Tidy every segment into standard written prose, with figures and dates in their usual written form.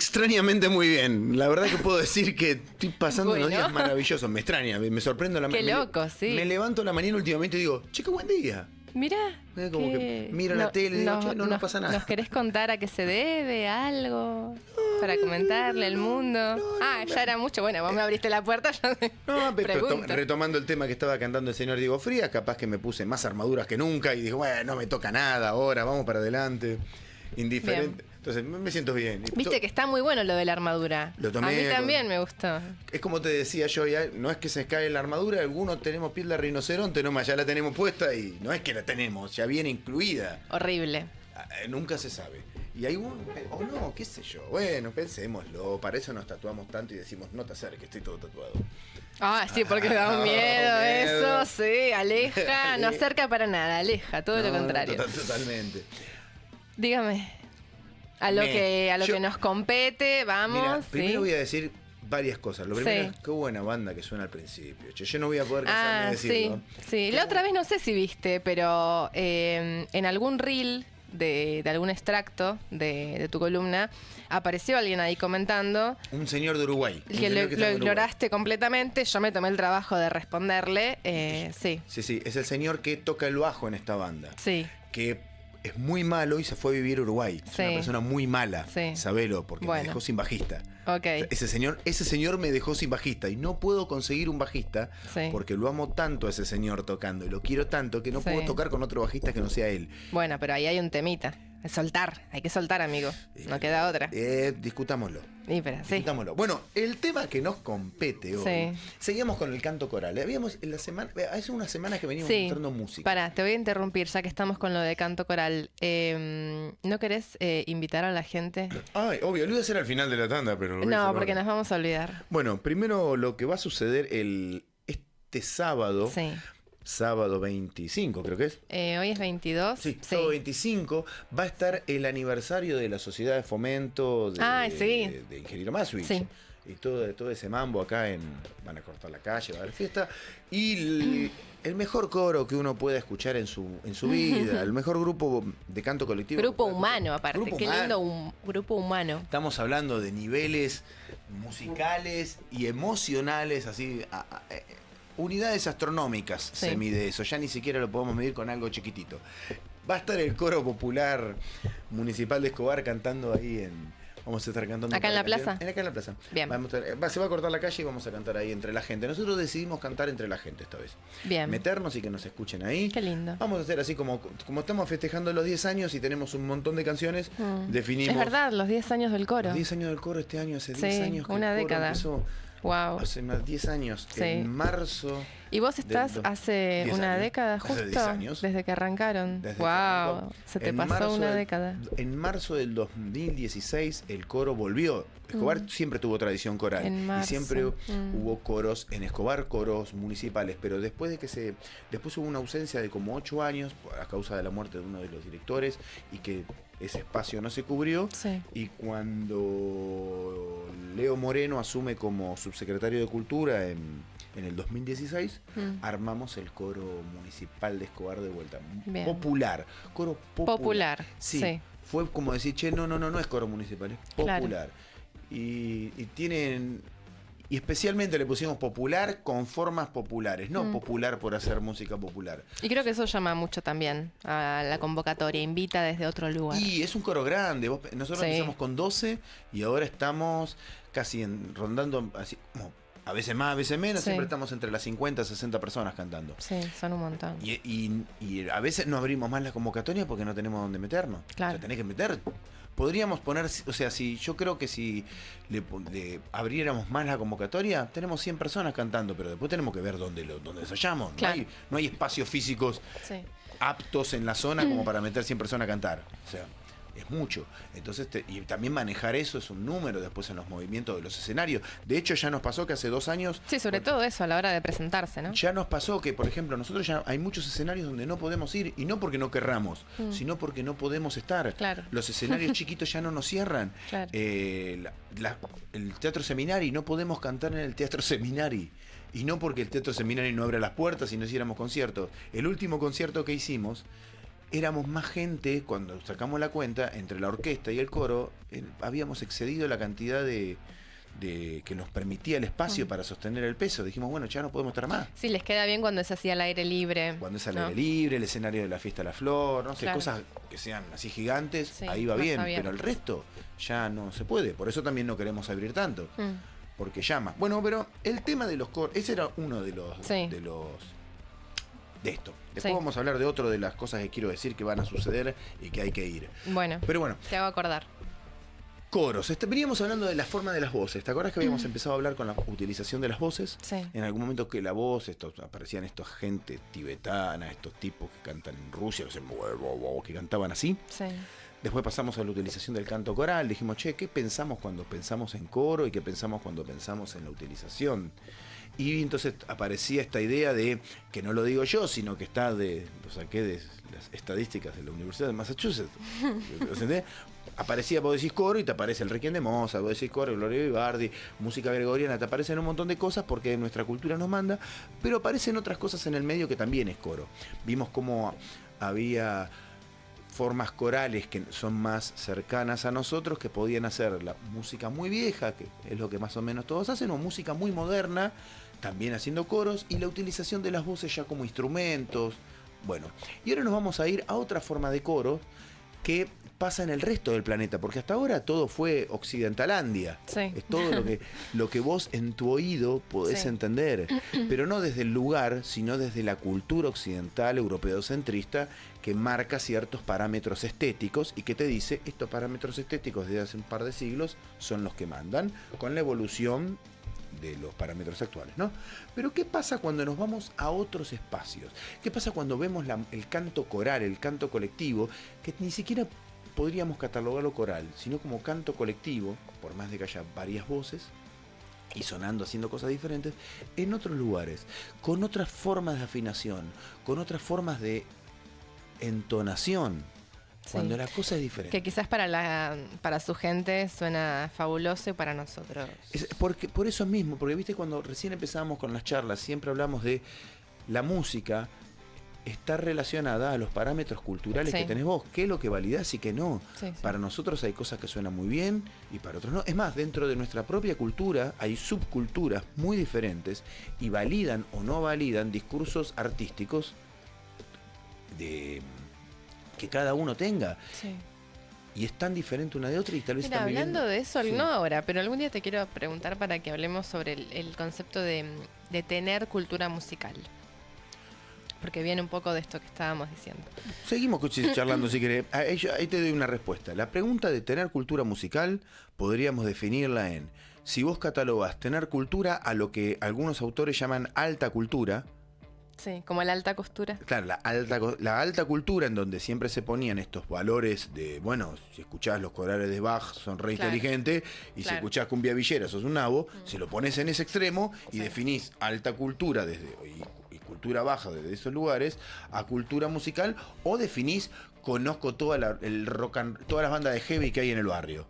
Extrañamente muy bien. La verdad que puedo decir que estoy pasando unos Bueno. días maravillosos. Me extraña, me sorprendo la Qué mañana. loco, sí. Me levanto la mañana últimamente y digo, che, qué buen día. Mirá. Como que miro la tele y digo, che, no pasa nada. ¿Nos querés contar a qué se debe? ¿Algo? Para comentarle al mundo. Ya era mucho. Bueno, vos me abriste la puerta. Yo No, pero pregunto. retomando el tema que estaba cantando el señor Diego Frías, capaz que me puse más armaduras que nunca y dije, bueno, no me toca nada ahora, vamos para adelante. Indiferente. Bien. Entonces me siento bien. Viste que está muy bueno lo de la armadura. Lo tomé a mí con- también me gustó. Es como te decía yo, ya no es que se cae la armadura, algunos tenemos piel de rinoceronte, nomás ya la tenemos puesta y no es que la tenemos, ya viene incluida. Horrible. Nunca se sabe. Y hay o no, qué sé yo. Bueno, pensémoslo, para eso nos tatuamos tanto y decimos, no te acerques, estoy todo tatuado. Sí, porque da un no, miedo miedo. eso, sí, aleja, no acerca para nada, aleja, todo lo No, contrario. Totalmente. Dígame, a lo Yo- que nos compete, vamos. Mira, ¿sí? primero voy a decir varias cosas. Lo primero Sí. es qué buena banda que suena al principio. Che, yo no voy a poder cansarme de sí, decirlo. sí. La otra vez no sé si viste, pero en algún reel de algún extracto de tu columna apareció alguien ahí comentando Un señor de Uruguay. un que señor lo está en Uruguay. ignoraste completamente. Yo me tomé el trabajo de responderle. Sí, Sí, es el señor que toca el bajo en esta banda. sí. Que es muy malo y se fue a vivir a Uruguay. Es Sí. una persona muy mala, Sí. sabelo, porque Bueno. me dejó sin bajista. Ok. Ese señor me dejó sin bajista y no puedo conseguir un bajista Sí. porque lo amo tanto a ese señor tocando y lo quiero tanto que no Sí. puedo tocar con otro bajista que no sea él. Bueno, pero ahí hay un temita. Es soltar, hay que soltar, amigo. No queda otra. Discutámoslo. Pero sí. Discutámoslo. Bueno, el tema que nos compete hoy. Sí. Seguimos con el canto coral. Habíamos en la semana, hace unas semanas que veníamos Sí. mostrando música. Pará, te voy a interrumpir ya que estamos con lo de canto coral. ¿No querés invitar a la gente? Ay, obvio, lo iba a hacer al final de la tanda, pero lo voy a No, hacer porque ahora. nos vamos a olvidar. Bueno, primero lo que va a suceder este sábado. Sí. Sábado 25, creo que es. Hoy es 22. Sí, sábado 25 va a estar el aniversario de la Sociedad de Fomento sí. de Ingeniero Maswich. Sí. Y todo ese mambo acá van a cortar la calle, va a haber fiesta. Y el mejor coro que uno pueda escuchar en su vida, el mejor grupo de canto colectivo. Grupo que pueda humano, escuchar. aparte. Grupo Qué humano. lindo un grupo humano. Estamos hablando de niveles musicales y emocionales, así, unidades astronómicas Sí. se mide eso, ya ni siquiera lo podemos medir con algo chiquitito. Va a estar el coro popular municipal de Escobar cantando ahí vamos a estar cantando. ¿Acá en la plaza? Acá en la plaza. Bien. Se va a cortar la calle y vamos a cantar ahí entre la gente. Nosotros decidimos cantar entre la gente esta vez. Bien. Meternos y que nos escuchen ahí. Qué lindo. Vamos a hacer así como estamos festejando los 10 años y tenemos un montón de canciones. Definimos. Es verdad, los 10 años del coro. Los 10 años del coro este año, hace 10 Sí, años que una el coro década. empezó. Wow. Hace más 10 años, Sí. en marzo. ¿Y vos estás del hace 10 una años. década Hace justo? 10 años. Desde que arrancaron. Desde que Wow. arrancó. Se te En pasó marzo una del- década. En marzo del 2016 el coro volvió. Escobar siempre tuvo tradición coral. En Y marzo. siempre hubo coros en Escobar, coros municipales. Pero después después hubo una ausencia de como 8 años a causa de la muerte de uno de los directores y que ese espacio no se cubrió. Sí. Y cuando Leo Moreno asume como subsecretario de Cultura en el 2016, armamos el coro municipal de Escobar de vuelta. Bien. Popular. Coro popular. Popular, sí. Fue como decir, che, no es coro municipal, es Claro. popular. Y tienen... Y especialmente le pusimos popular con formas populares, no popular por hacer música popular. Y creo que eso llama mucho también a la convocatoria. Invita desde otro lugar. Y es un coro grande. Nosotros Sí. empezamos con 12 y ahora estamos casi rondando así, como a veces más, a veces menos. Sí. Siempre estamos entre las 50 y 60 personas cantando. Sí, son un montón. Y a veces no abrimos más la convocatoria porque no tenemos dónde meternos. Claro. O sea, tenés que meter. Podríamos poner, o sea, yo creo que si le abriéramos más la convocatoria, tenemos 100 personas cantando, pero después tenemos que ver dónde ensayamos. Claro. No hay espacios físicos Sí. aptos en la zona como para meter 100 personas a cantar. O sea, es mucho. Entonces, y también manejar eso es un número después en los movimientos de los escenarios. De hecho, ya nos pasó que hace 2 años... Sí, sobre todo eso a la hora de presentarse, ¿no? Ya nos pasó que, por ejemplo, nosotros ya hay muchos escenarios donde no podemos ir, y no porque no querramos, sino porque no podemos estar. Claro. Los escenarios chiquitos ya no nos cierran. Claro. El Teatro Seminari, no podemos cantar en el Teatro Seminari. Y no porque el Teatro Seminari no abra las puertas y no hiciéramos conciertos. El último concierto que hicimos éramos más gente, cuando sacamos la cuenta, entre la orquesta y el coro, habíamos excedido la cantidad de que nos permitía el espacio para sostener el peso. Dijimos, bueno, ya no podemos estar más. Sí, les queda bien cuando es así al aire libre. Cuando es al aire libre, el escenario de la fiesta de la flor, no sé, cosas que sean así gigantes, sí, ahí va bien, pero el resto ya no se puede. Por eso también no queremos abrir tanto, porque llama. Bueno, pero el tema de los coros, ese era uno de esto. Después vamos a hablar de otro de las cosas que quiero decir que van a suceder y que hay que ir. Bueno, pero bueno, te hago acordar. Coros. Veníamos hablando de la forma de las voces. ¿Te acuerdas que habíamos empezado a hablar con la utilización de las voces? Sí. En algún momento que la voz, aparecían estos gente tibetana, estos tipos que cantan en Rusia, que cantaban así. Sí. Después pasamos a la utilización del canto coral. Dijimos, che, ¿qué pensamos cuando pensamos en coro y qué pensamos cuando pensamos en la utilización? Y entonces aparecía esta idea de, que no lo digo yo, sino que lo saqué de las estadísticas de la Universidad de Massachusetts. ¿Entendés? Aparecía, vos decís coro y te aparece el Requiem de Mozart, vos decís coro, Gloria Vivaldi, música gregoriana, te aparecen un montón de cosas porque nuestra cultura nos manda, pero aparecen otras cosas en el medio que también es coro. Vimos cómo había formas corales que son más cercanas a nosotros, que podían hacer la música muy vieja, que es lo que más o menos todos hacen, o música muy moderna, también haciendo coros, y la utilización de las voces ya como instrumentos. Bueno, y ahora nos vamos a ir a otra forma de coro que pasa en el resto del planeta, porque hasta ahora todo fue occidentalandia. Sí. Es todo lo que vos en tu oído podés entender, pero no desde el lugar, sino desde la cultura occidental europeocentrista que marca ciertos parámetros estéticos y que te dice, estos parámetros estéticos desde hace un par de siglos son los que mandan, con la evolución de los parámetros actuales, ¿no? Pero ¿qué pasa cuando nos vamos a otros espacios? ¿Qué pasa cuando vemos el canto coral, el canto colectivo, que ni siquiera podríamos catalogarlo coral, sino como canto colectivo, por más de que haya varias voces y sonando, haciendo cosas diferentes, en otros lugares, con otras formas de afinación, con otras formas de entonación, cuando la cosa es diferente. Que quizás para su gente suena fabuloso y para nosotros. Por eso mismo, porque viste, cuando recién empezábamos con las charlas, siempre hablamos de la música está relacionada a los parámetros culturales que tenés vos, qué es lo que validás y qué no. Para nosotros hay cosas que suenan muy bien y para otros no. Es más, dentro de nuestra propia cultura hay subculturas muy diferentes y validan o no validan discursos artísticos que cada uno tenga. Y es tan diferente una de otra y tal vez... Mira, hablando de eso, no ahora, pero algún día te quiero preguntar para que hablemos sobre el concepto de tener cultura musical. Porque viene un poco de esto que estábamos diciendo. Seguimos charlando si querés. Ahí te doy una respuesta. La pregunta de tener cultura musical podríamos definirla en, si vos catalogás tener cultura a lo que algunos autores llaman alta cultura. Sí, como la alta costura. Claro, la alta cultura en donde siempre se ponían estos valores de, bueno, si escuchás los corales de Bach sos re inteligente, y si escuchás cumbia villera sos un nabo, si lo pones en ese extremo y definís alta cultura y cultura baja desde esos lugares a cultura musical, o definís conozco todas las bandas de heavy que hay en el barrio.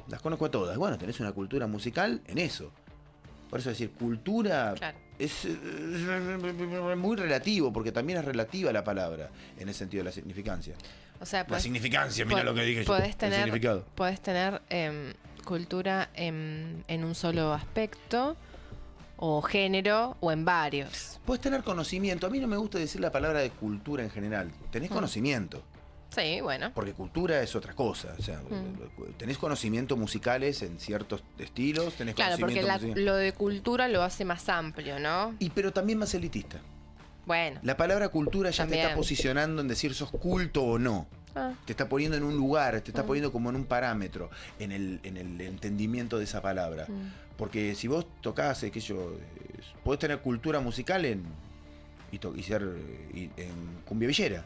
Las conozco a todas. Bueno, tenés una cultura musical en eso. Por eso decir cultura es muy relativo, porque también es relativa la palabra en el sentido de la significancia. O sea, la significancia, mira lo que dije yo. Podés tener cultura en un solo aspecto, o género, o en varios. Podés tener conocimiento. A mí no me gusta decir la palabra de cultura en general. Tenés conocimiento. Sí, bueno. Porque cultura es otra cosa. O sea, tenés conocimientos musicales en ciertos estilos, tenés conocimiento porque lo de cultura lo hace más amplio, ¿no? Pero también más elitista. Bueno. La palabra cultura ya también te está posicionando en decir sos culto o no. Te está poniendo en un lugar, te está poniendo como en un parámetro, en el entendimiento de esa palabra. Porque si vos tocás, podés tener cultura musical en cumbia villera.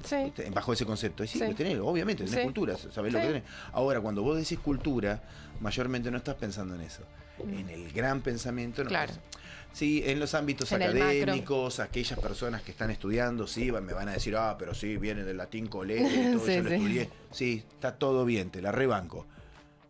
Sí. Bajo ese concepto. Y sí, lo tenés, obviamente, tenés cultura, sabés lo que tenés. Ahora, cuando vos decís cultura, mayormente no estás pensando en eso. En el gran pensamiento no. Claro. Sí, en los ámbitos académicos, aquellas personas que están estudiando, sí, me van a decir, pero sí, viene del latín colegio y todo, yo lo estudié. Sí, está todo bien, te la rebanco.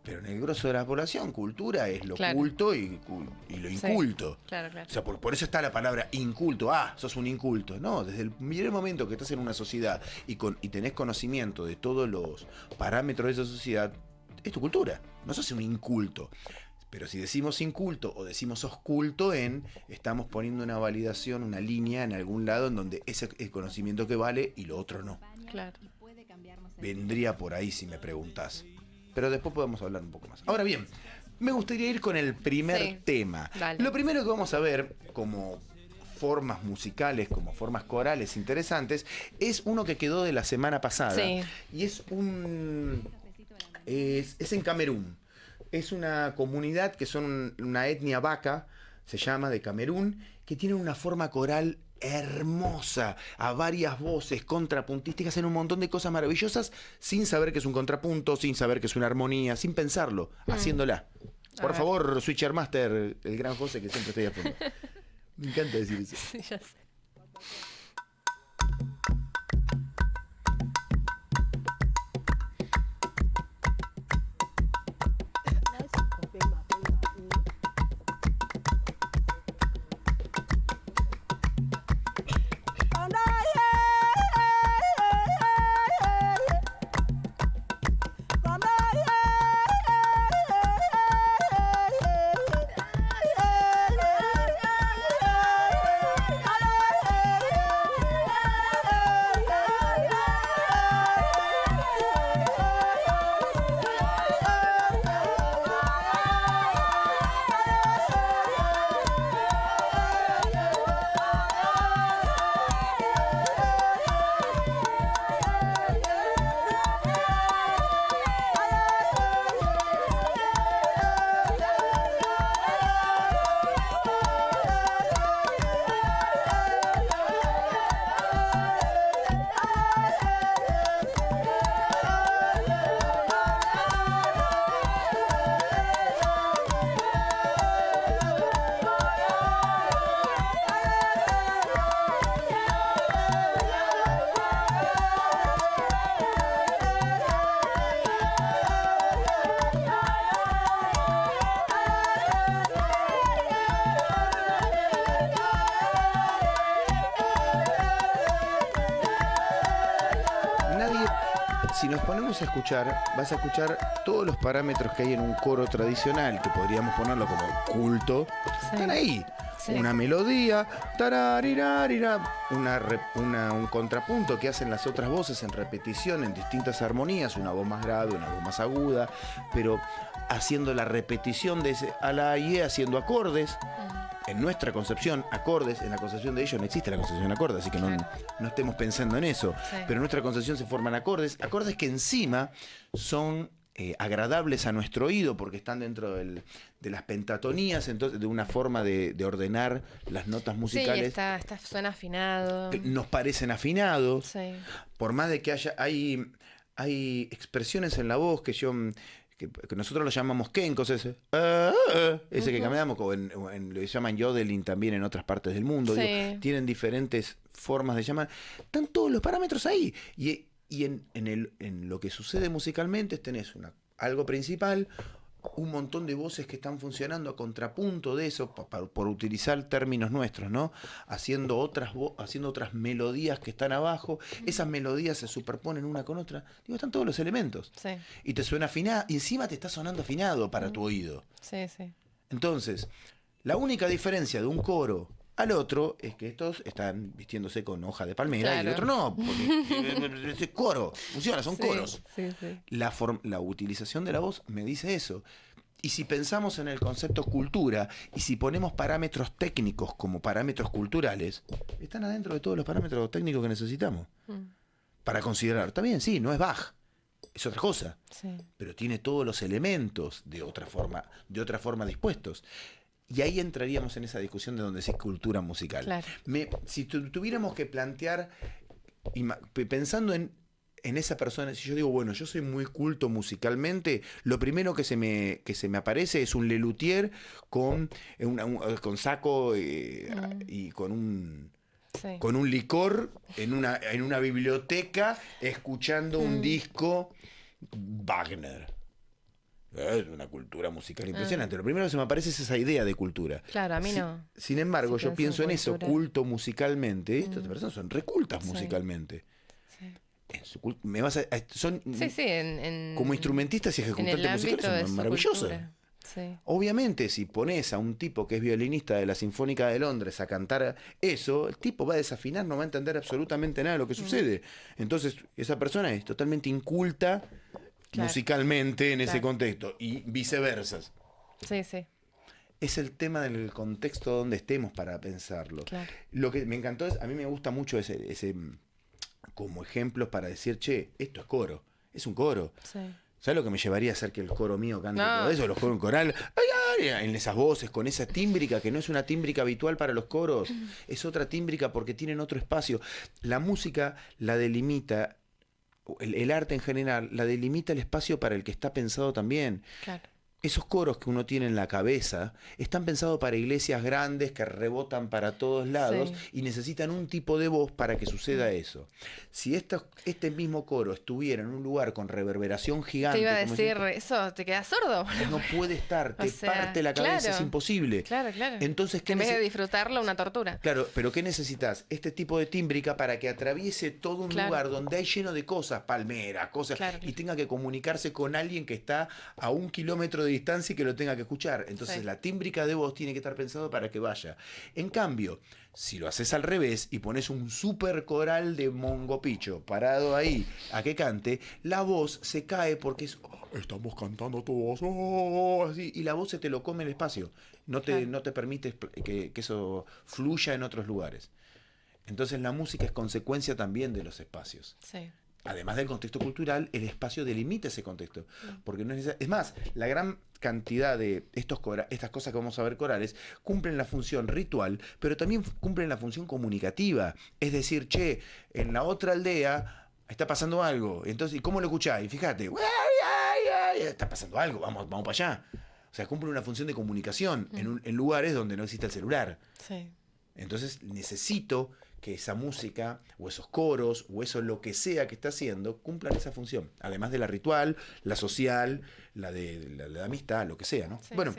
Pero en el grosso de la población, cultura es lo Claro. culto y lo Sí. inculto. Claro, claro. O sea, por eso está la palabra inculto. Ah, sos un inculto. No, desde el primer momento que estás en una sociedad y tenés conocimiento de todos los parámetros de esa sociedad, es tu cultura. No sos un inculto. Pero si decimos inculto o decimos sos culto estamos poniendo una validación, una línea en algún lado en donde ese es el conocimiento que vale y lo otro no. Claro. Vendría por ahí si me preguntás. Pero después podemos hablar un poco más. Ahora bien, me gustaría ir con el primer Sí, tema. dale. Lo primero que vamos a ver como formas musicales, como formas corales interesantes, es uno que quedó de la semana pasada. Sí. Y es es en Camerún. Es una comunidad que son una etnia vaca, se llama, de Camerún, que tiene una forma coral hermosa, a varias voces contrapuntísticas, en un montón de cosas maravillosas, sin saber que es un contrapunto, sin saber que es una armonía, sin pensarlo, haciéndola. A Por ver. favor, Switcher Master, el gran José que siempre estoy a fondo. Me encanta decir eso. Sí, ya sé. Nadie, si nos ponemos a escuchar, vas a escuchar todos los parámetros que hay en un coro tradicional, que podríamos ponerlo como culto, Sí. están ahí. Sí. Una melodía, tararirarira, un contrapunto que hacen las otras voces en repetición, en distintas armonías, una voz más grave, una voz más aguda, pero haciendo la repetición de ese a la y haciendo acordes. En nuestra concepción, acordes, en la concepción de ellos no existe la concepción de acordes, así que Claro. no estemos pensando en eso. Sí. Pero en nuestra concepción se forman acordes que encima son agradables a nuestro oído porque están dentro de las pentatonías, entonces de una forma de ordenar las notas Sí, musicales. suena afinado. Que nos parecen afinados. Sí. Por más de que hay expresiones en la voz que nosotros lo llamamos kenkos, ese que caminamos, le llaman yodeling también en otras partes del mundo. Sí. Digo, tienen diferentes formas de llamar. Están todos los parámetros ahí. Y en lo que sucede musicalmente tenés algo principal, un montón de voces que están funcionando a contrapunto de eso, por utilizar términos nuestros, ¿no? Haciendo otras melodías que están abajo. Esas melodías se superponen una con otra. Digo, están todos los elementos. Sí. Y te suena afinado, y encima te está sonando afinado para tu oído. Sí, sí. Entonces, la única diferencia de un coro al otro es que estos están vistiéndose con hoja de palmera y el Claro. otro no, porque es coro, funciona, son Sí, coros. Sí, sí. La utilización de la voz me dice eso. Y si pensamos en el concepto cultura, y si ponemos parámetros técnicos como parámetros culturales, están adentro de todos los parámetros técnicos que necesitamos para considerar. Está bien, sí, no es Bach, es otra cosa, Sí. pero tiene todos los elementos de otra forma dispuestos. Y ahí entraríamos en esa discusión de donde sí es cultura musical. Claro. Si tuviéramos que plantear, pensando en esa persona, si yo digo, bueno, yo soy muy culto musicalmente, lo primero que se me aparece es un lelutier con saco y con un licor en una biblioteca escuchando un disco Wagner. Es una cultura musical impresionante. Lo primero que se me aparece es esa idea de cultura. Claro, a mí no. Sin embargo, Si yo pienso en eso, cultura. culto musicalmente. Estas personas son recultas musicalmente. Sí. Son Sí, como instrumentistas y en ejecutantes el ámbito musicales, de son su maravillosas. cultura. Sí. Obviamente, si pones a un tipo que es violinista de la Sinfónica de Londres a cantar eso, el tipo va a desafinar, no va a entender absolutamente nada de lo que sucede. Entonces, esa persona es totalmente inculta musicalmente en ese contexto y viceversa. Sí, sí. Es el tema del contexto donde estemos para pensarlo. Claro. Lo que me encantó es, a mí me gusta mucho ese como ejemplos para decir, che, esto es coro, es un coro. Sí. ¿Sabes lo que me llevaría a hacer que el coro mío cante No. todo eso? Los coros en coral, ay, ay, en esas voces, con esa tímbrica, que no es una tímbrica habitual para los coros, es otra tímbrica porque tienen otro espacio. La música la delimita, el arte en general, la delimita el espacio para el que está pensado también. Claro. Esos coros que uno tiene en la cabeza están pensados para iglesias grandes que rebotan para todos lados y necesitan un tipo de voz para que suceda eso. Si este mismo coro estuviera en un lugar con reverberación gigante... Te iba a como decir, eso, ¿te quedas sordo? no puede estar, te parte la cabeza, es imposible. Claro. Entonces, en vez de disfrutarlo, una tortura. Claro, pero ¿qué necesitas? Este tipo de tímbrica para que atraviese todo un lugar donde hay lleno de cosas, palmeras, cosas, y tenga que comunicarse con alguien que está a 1 kilómetro de distancia y que lo tenga que escuchar. Entonces la tímbrica de voz tiene que estar pensado para que vaya. En cambio, si lo haces al revés y pones un super coral de Mongo Picho parado ahí a que cante, la voz se cae porque es estamos cantando todos así, y la voz se te lo come el espacio. No te permite que eso fluya en otros lugares. Entonces la música es consecuencia también de los espacios. Sí. Además del contexto cultural, el espacio delimita ese contexto. Porque no es más, la gran cantidad de estas cosas que vamos a ver corales cumplen la función ritual, pero también cumplen la función comunicativa. Es decir, che, en la otra aldea está pasando algo. Entonces, ¿y cómo lo escucháis? Fíjate, está pasando algo, vamos para allá. O sea, cumple una función de comunicación en lugares donde no existe el celular. Sí. Entonces necesito que esa música o esos coros o eso lo que sea que está haciendo cumplan esa función, además de la ritual, la social, la de amistad, lo que sea, ¿no? Sí, bueno,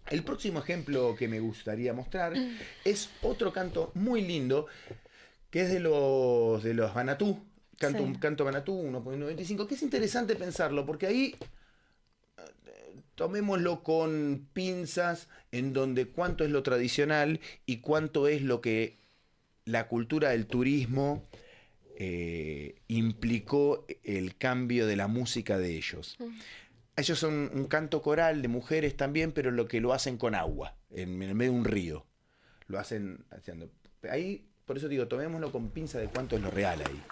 el próximo ejemplo que me gustaría mostrar es otro canto muy lindo que es de los Banatú, canto Banatú 1.95, que es interesante pensarlo porque ahí tomémoslo con pinzas en donde cuánto es lo tradicional y cuánto es lo que la cultura del turismo implicó el cambio de la música de ellos. Ellos son un canto coral de mujeres también, pero lo que lo hacen con agua, en el medio de un río. Lo hacen haciendo. Ahí, por eso digo, tomémoslo con pinza de cuánto es lo real ahí.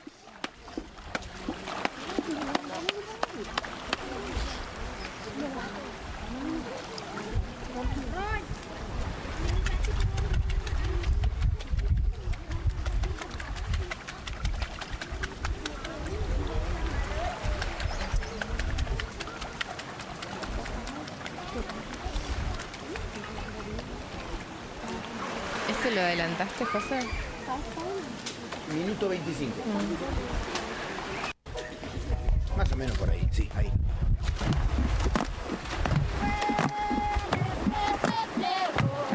¿Lo adelantaste, José? Minuto 25. Más o menos por ahí, sí, ahí.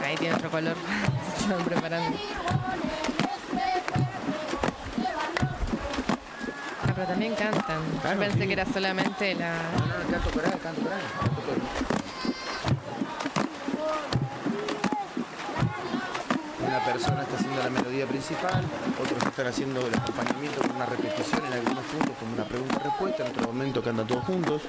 Ahí tiene otro color. Se están preparando. Ah, pero también cantan. Claro, yo pensé que era solamente la... No, canto coral. Una persona está haciendo la melodía principal, otros están haciendo el acompañamiento con una repetición en algunos puntos, con una pregunta-respuesta, en otro momento cantan todos juntos.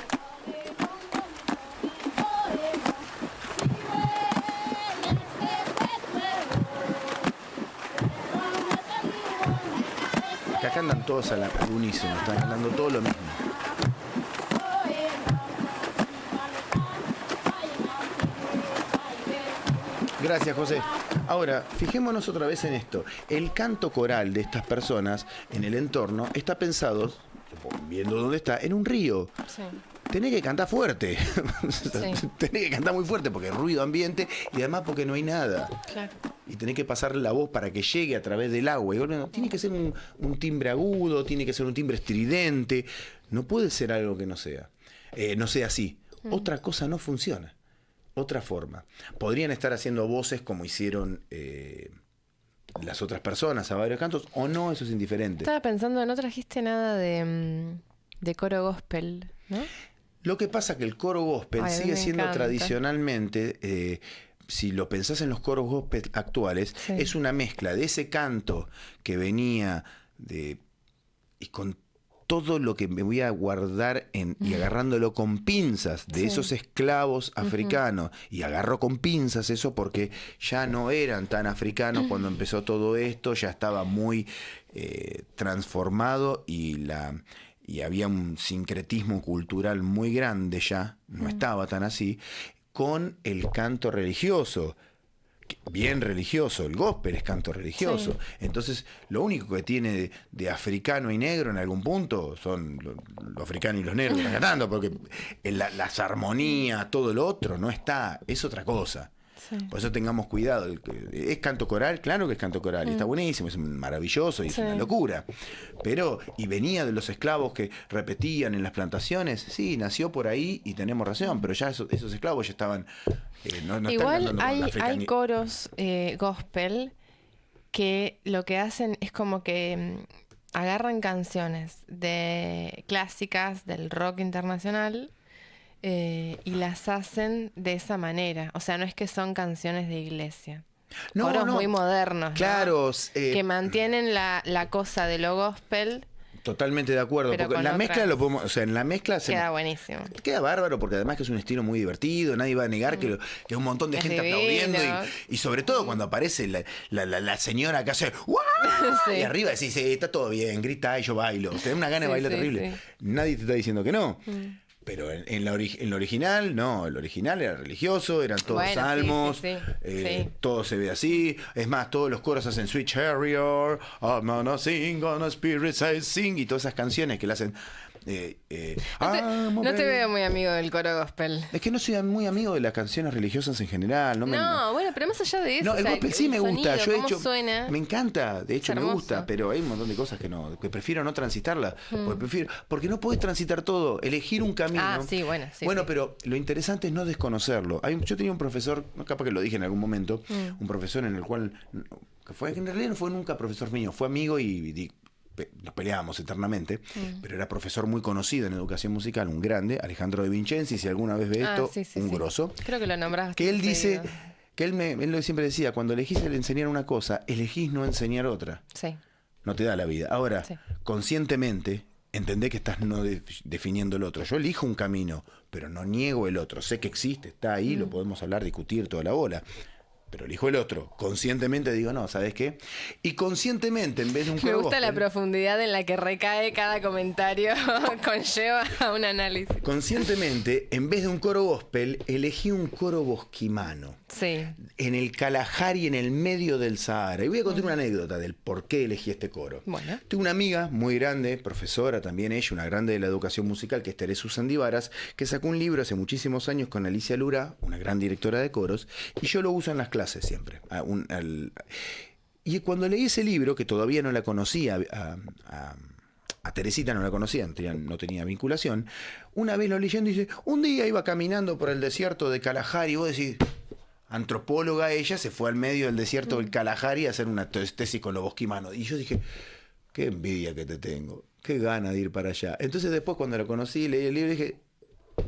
Acá cantan todos al unísono, están cantando todo lo mismo. Gracias, José. Ahora, fijémonos otra vez en esto. El canto coral de estas personas en el entorno está pensado, viendo dónde está, en un río. Sí. Tenés que cantar fuerte. Sí. Tenés que cantar muy fuerte porque hay ruido ambiente y además porque no hay nada. Claro. Y tenés que pasarle la voz para que llegue a través del agua. Y bueno, tiene que ser un timbre agudo, tiene que ser un timbre estridente. No puede ser algo que no sea. No sea así. Otra cosa no funciona. Otra forma. Podrían estar haciendo voces como hicieron las otras personas a varios cantos, o no, eso es indiferente. Estaba pensando, no trajiste nada de coro gospel, ¿no? Lo que pasa que el coro gospel sigue siendo tradicionalmente, si lo pensás en los coros gospel actuales, es una mezcla de ese canto que venía y con todo lo que me voy a guardar y agarrándolo con pinzas de esos esclavos africanos, y agarro con pinzas eso porque ya no eran tan africanos cuando empezó todo esto, ya estaba muy transformado y había un sincretismo cultural muy grande ya, no estaba tan así, con el canto religioso. Bien religioso, el gospel es canto religioso. Entonces, lo único que tiene de africano y negro en algún punto son los africanos y los negros que están cantando, porque las armonías, todo lo otro no está, es otra cosa. Por eso tengamos cuidado. ¿Es canto coral? Claro que es canto coral. Y está buenísimo, es maravilloso y es una locura. Pero, y venía de los esclavos que repetían en las plantaciones. Sí, nació por ahí y tenemos razón, pero ya esos esclavos ya estaban... Igual hay coros gospel que lo que hacen es como que agarran canciones clásicas del rock internacional y las hacen de esa manera. O sea, no es que son canciones de iglesia. Coros muy modernos, claro, ¿no? Que mantienen la cosa de lo gospel. Totalmente de acuerdo, porque en la mezcla lo podemos, o sea, en la mezcla queda buenísimo. Queda bárbaro, porque además que es un estilo muy divertido, nadie va a negar que es un montón de gente aplaudiendo y sobre todo cuando aparece la señora que hace ¡guau! Y arriba decís, está todo bien, grita y yo bailo. Tenés una gana de bailar terrible. Nadie te está diciendo que no. Pero en lo original, no, el original era religioso, eran todos salmos, todo se ve así. Es más, todos los coros hacen Sweet Harrier, I'm gonna sing on a spirit I sing, y todas esas canciones que le hacen. No te veo muy amigo del coro gospel. Es que no soy muy amigo de las canciones religiosas en general. Bueno, pero más allá de eso. No, el gospel sí me gusta. Yo he hecho. Suena, me encanta, de hecho me gusta, pero hay un montón de cosas que prefiero no transitarlas. Porque no podés transitar todo, elegir un camino. Bueno, pero lo interesante es no desconocerlo. Yo tenía un profesor, capaz que lo dije en algún momento, un profesor en el cual, que en realidad no fue nunca profesor mío, fue amigo y nos peleábamos eternamente, pero era profesor muy conocido en educación musical, un grande, Alejandro De Vincenzi, si alguna vez ve esto, grosso. Creo que lo nombraste. Que él dice, que él siempre decía, cuando elegís enseñar una cosa, elegís no enseñar otra. Sí. No te da la vida. Ahora, conscientemente, entendé que estás no definiendo el otro. Yo elijo un camino, pero no niego el otro. Sé que existe, está ahí, lo podemos hablar, discutir toda la bola. Pero elijo el otro. Conscientemente digo, no, ¿sabes qué? Y conscientemente, en vez de un coro Me gusta gospel, la profundidad en la que recae cada comentario, conlleva a un análisis. Conscientemente, en vez de un coro gospel, elegí un coro bosquimano. Sí. En el Kalahari, en el medio del Sahara. Y voy a contar una anécdota del por qué elegí este coro. Bueno. Tengo una amiga muy grande, profesora también ella, una grande de la educación musical, que es Teresa Sandivaras, que sacó un libro hace muchísimos años con Alicia Lura, una gran directora de coros, y yo lo uso en las clases siempre. Y cuando leí ese libro, que todavía no la conocía, a Teresita no la conocía, no tenía vinculación, una vez lo leyendo y dice, un día iba caminando por el desierto de Kalahari, y vos decís, antropóloga ella, se fue al medio del desierto del Kalahari a hacer una tesis con lo bosquimano. Y yo dije, qué envidia que te tengo, qué gana de ir para allá. Entonces después cuando lo conocí, leí el libro y dije,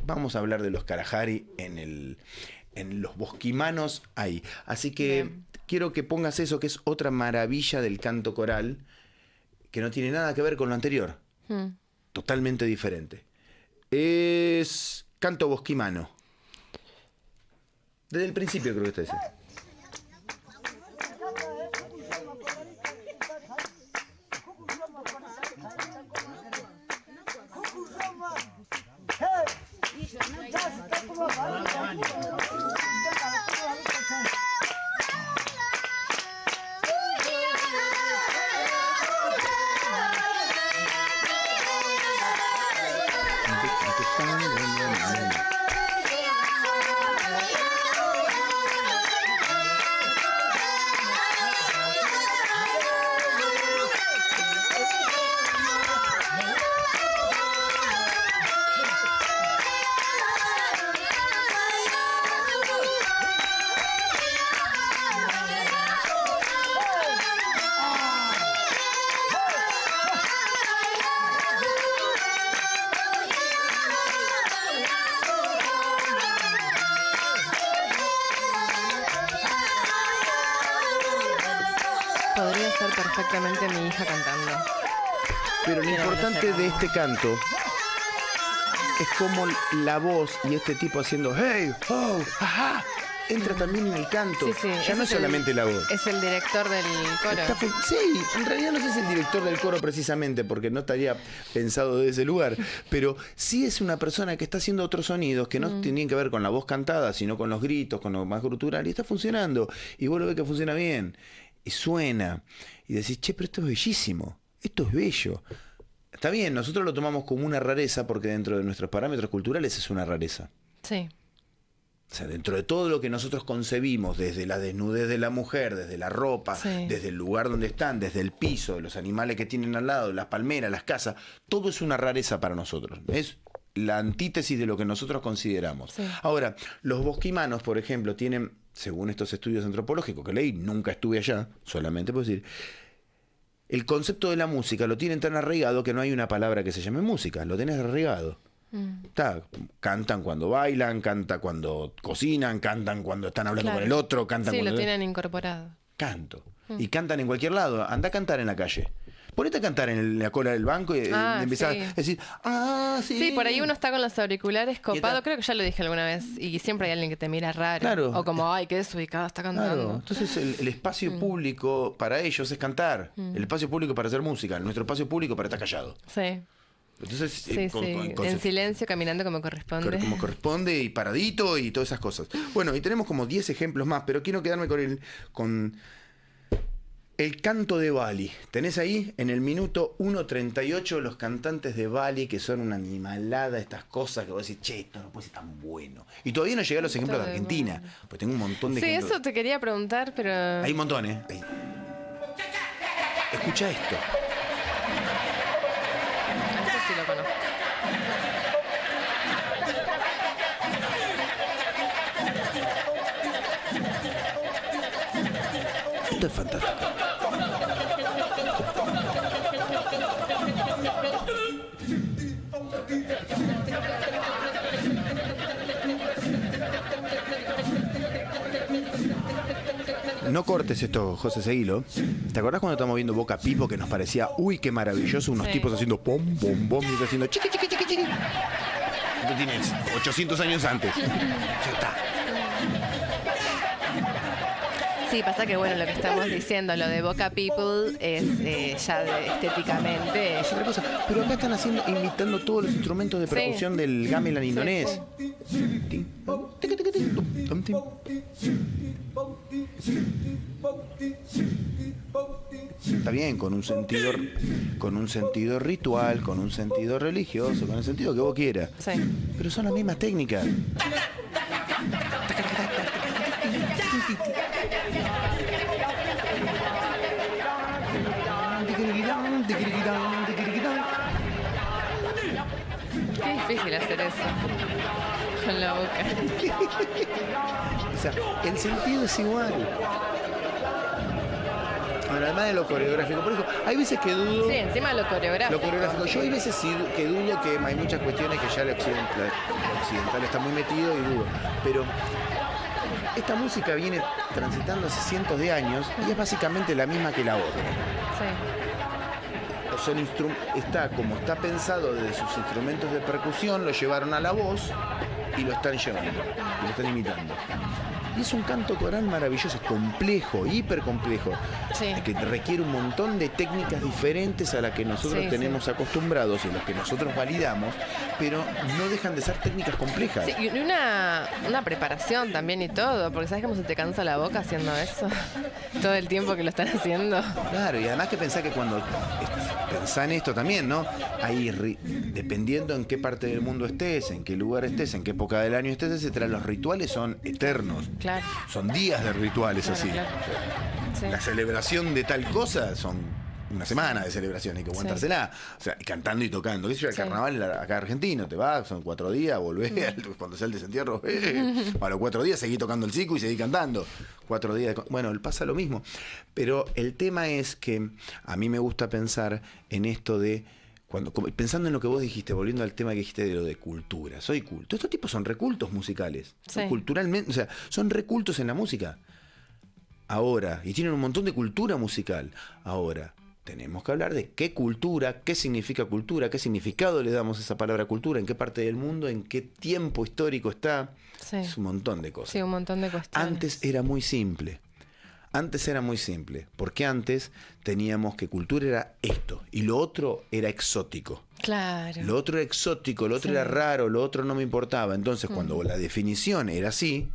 vamos a hablar de los Kalahari en los bosquimanos ahí. Así que quiero que pongas eso, que es otra maravilla del canto coral, que no tiene nada que ver con lo anterior. Totalmente diferente. Es canto bosquimano. Desde el principio creo que está ese. Podría ser perfectamente mi hija cantando. Pero lo importante de este canto es como la voz y este tipo haciendo hey, oh, ajá, entra también en el canto. Sí, ya no es solamente la voz. Es el director del coro. Sí, en realidad no sé si es el director del coro precisamente, porque no estaría pensado de ese lugar, pero sí es una persona que está haciendo otros sonidos que no tienen que ver con la voz cantada, sino con los gritos, con lo más gutural, y está funcionando. Y vos lo ves que funciona bien, y suena, y decís, che, pero esto es bellísimo, esto es bello. Está bien, nosotros lo tomamos como una rareza porque dentro de nuestros parámetros culturales es una rareza. Sí. O sea, dentro de todo lo que nosotros concebimos, desde la desnudez de la mujer, desde la ropa, desde el lugar donde están, desde el piso, los animales que tienen al lado, las palmeras, las casas, todo es una rareza para nosotros. Es la antítesis de lo que nosotros consideramos. Sí. Ahora, los bosquimanos, por ejemplo, tienen, según estos estudios antropológicos que leí, nunca estuve allá, solamente puedo decir, el concepto de la música lo tienen tan arraigado que no hay una palabra que se llame música, lo tenés arraigado. Cantan cuando bailan, cantan cuando cocinan, cantan cuando están hablando con el otro, cantan cuando... lo tienen incorporado. Canto. Y cantan en cualquier lado. Anda a cantar en la calle. Ponete a cantar en la cola del banco y empezás a decir, sí. Sí, por ahí uno está con los auriculares copado, creo que ya lo dije alguna vez, y siempre hay alguien que te mira raro. Claro. O como, ay, qué desubicado está cantando. Claro. Entonces el espacio público para ellos es cantar. El espacio público para hacer música. Nuestro espacio público para estar callado. Sí. Entonces, en silencio, caminando como corresponde. Como corresponde y paradito y todas esas cosas. Bueno, y tenemos como 10 ejemplos más, pero quiero quedarme con el canto de Bali. Tenés ahí en el minuto 1:38 los cantantes de Bali, que son una animalada, estas cosas que vos decís, che, esto no puede ser tan bueno. Y todavía no llegué a los ejemplos de Argentina, pues tengo un montón de ejemplos. Sí, eso te quería preguntar, pero... Hay un montón, ¿eh? Escucha esto. Sí lo conozco. Esto es fantástico. No cortes esto, José, seguilo. ¿Te acordás cuando estábamos viendo Boca Pipo que nos parecía, uy, qué maravilloso, unos tipos haciendo pom, pom, pom, y haciendo chiqui, chiqui, chiqui, chiqui? Esto tienes 800 años antes. Ya está. Sí, pasa que bueno, lo que estamos diciendo, lo de Boca People es ya estéticamente... Es otra cosa. Pero acá están imitando todos los instrumentos de percusión del gamelan indonés. Está bien, con un sentido ritual, con un sentido religioso, con el sentido que vos quieras. Sí. Pero son las mismas técnicas. Qué difícil hacer eso con la boca. O sea, el sentido es igual. Bueno, además de lo coreográfico, por eso, hay veces que dudo... Sí, encima de lo coreográfico. Yo hay veces sí que dudo que hay muchas cuestiones que ya el occidental está muy metido y dudo. Pero esta música viene transitando hace cientos de años y es básicamente la misma que la otra. Sí. Está como está pensado desde sus instrumentos de percusión, lo llevaron a la voz y lo están llevando, lo están imitando. Y es un canto coral maravilloso, complejo, hiper complejo, que requiere un montón de técnicas diferentes a las que nosotros tenemos acostumbrados y las que nosotros validamos, pero no dejan de ser técnicas complejas. Sí, y una preparación también y todo, porque ¿sabes cómo se te cansa la boca haciendo eso? Todo el tiempo que lo están haciendo. Claro, y además que pensá que cuando pensá en esto también, ¿no? Ahí, dependiendo en qué parte del mundo estés, en qué lugar estés, en qué época del año estés, etcétera, los rituales son eternos. Claro. Son días de rituales, así. Claro. Sí. La celebración de tal cosa son una semana de celebración, hay que aguantársela. O sea, cantando y tocando. ¿Qué sé yo? El carnaval acá argentino, te vas, son 4 días, volvés, cuando sale el desentierro, a los 4 días seguí tocando el cico y seguí cantando. 4 días, bueno, pasa lo mismo. Pero el tema es que a mí me gusta pensar en esto de, pensando en lo que vos dijiste, volviendo al tema que dijiste de lo de cultura, soy culto. Estos tipos son recultos musicales. Son culturalmente, o sea, son recultos en la música. Ahora, y tienen un montón de cultura musical. Ahora, tenemos que hablar de qué cultura, qué significa cultura, qué significado le damos a esa palabra cultura, en qué parte del mundo, en qué tiempo histórico está. Sí. Es un montón de cosas. Sí, un montón de cuestiones. Antes era muy simple. Porque antes teníamos que cultura era esto y lo otro era exótico. Claro. Lo otro era exótico, lo otro era raro, lo otro no me importaba. Entonces, cuando la definición era así,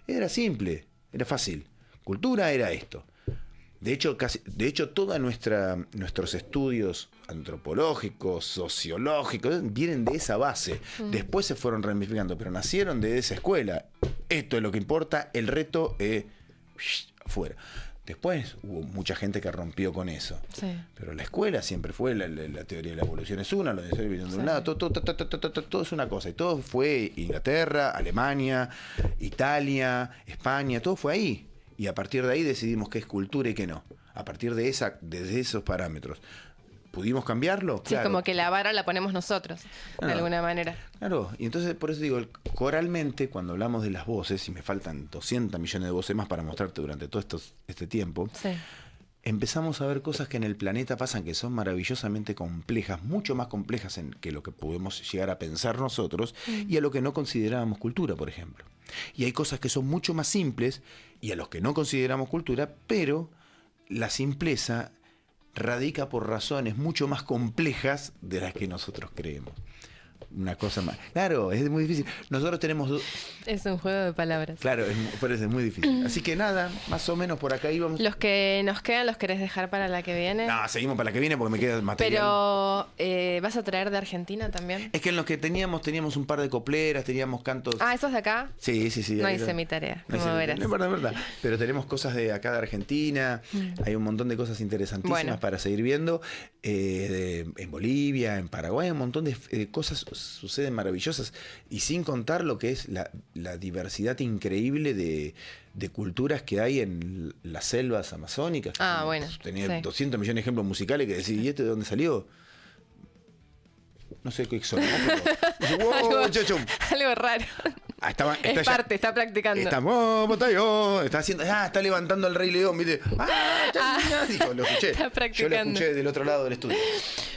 era simple, era fácil. Cultura era esto. De hecho, todos nuestros estudios antropológicos, sociológicos, vienen de esa base. Después se fueron ramificando, pero nacieron de esa escuela. Esto es lo que importa, el reto fuera. Después hubo mucha gente que rompió con eso. Sí. Pero la escuela siempre fue, la teoría de la evolución es una, lo de ser viniendo de un lado, todo es una cosa. Y todo fue Inglaterra, Alemania, Italia, España, todo fue ahí. Y a partir de ahí decidimos qué es cultura y qué no. A partir de desde esos parámetros. ¿Pudimos cambiarlo? Sí, claro. Como que la vara la ponemos nosotros, de alguna manera. Claro, y entonces por eso digo, coralmente, cuando hablamos de las voces, y me faltan 200 millones de voces más para mostrarte durante todo este tiempo, empezamos a ver cosas que en el planeta pasan que son maravillosamente complejas, mucho más complejas que lo que podemos llegar a pensar nosotros, y a lo que no considerábamos cultura, por ejemplo. Y hay cosas que son mucho más simples, y a los que no consideramos cultura, pero la simpleza radica por razones mucho más complejas de las que nosotros creemos. Una cosa más. Claro, es muy difícil. Nosotros tenemos... Es un juego de palabras. Claro, por eso es muy difícil. Así que nada, más o menos por acá íbamos. Los que nos quedan, ¿los querés dejar para la que viene? No, seguimos para la que viene porque me queda material. Pero, ¿vas a traer de Argentina también? Es que en los que teníamos un par de copleras, teníamos cantos... Ah, ¿esos de acá? Sí. No hice mi tarea, como verás. Es verdad. Pero tenemos cosas de acá de Argentina, hay un montón de cosas interesantísimas para seguir viendo. En Bolivia, en Paraguay, un montón de cosas suceden maravillosas, y sin contar lo que es la diversidad increíble de culturas que hay en las selvas amazónicas. Bueno. Tenía 200 millones de ejemplos musicales que decís, ¿y este de dónde salió? No sé qué sonó, pero... Algo raro. Está practicando. Está haciendo, está levantando al Rey León, ¿viste? Dijo, lo escuché. Está practicando. Yo lo escuché del otro lado del estudio.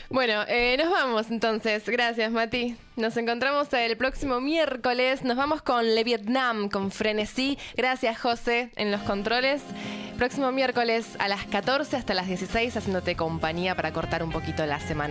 Bueno, nos vamos entonces. Gracias, Mati. Nos encontramos el próximo miércoles. Nos vamos con Le Vietnam, con Frenesí. Gracias, José, en los controles. Próximo miércoles a las 14 hasta las 16, haciéndote compañía para cortar un poquito la semana.